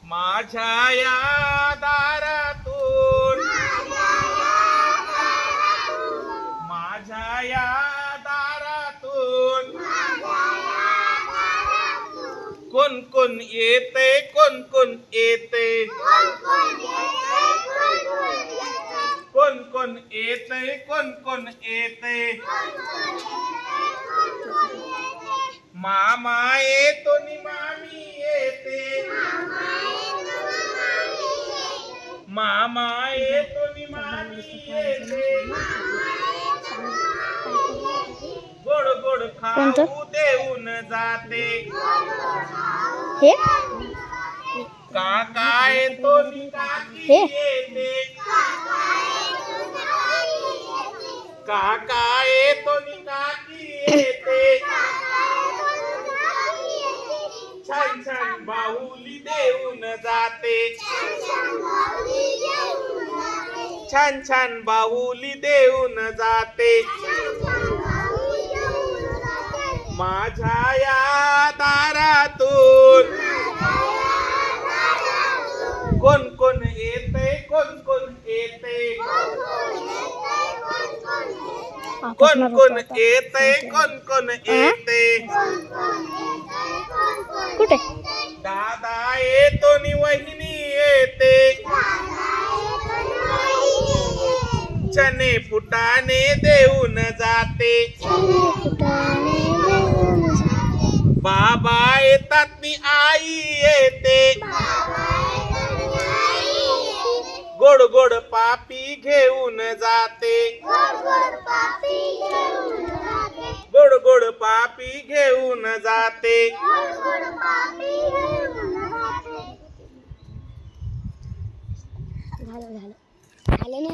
माझ्या या दारातून माझ्या या दारातून कोण कोण येते कोण कोण येते कोण कोण येते कोण कोण येते मामा येतो नि मामी येते मामा येतो नि मामी येते गोड गोड खाऊ देऊन जाते हे काका येतो नि काकी येते काका येतो नि काकी येते छान छान बाहुली देऊन जाते छान छान बाहुली देऊन जाते माझ्या या दारातून कोण कोण येते कोण कोण येते कोण कोण येते कोण कोण येते कुठे दादा येतो नि वहिनी येते चणे फुटाणे देऊन जाते बाबा येतात नि आई येते गोड गोड पापी घेऊन जाते गोड गोड पापी घेऊन जाते झालं झालं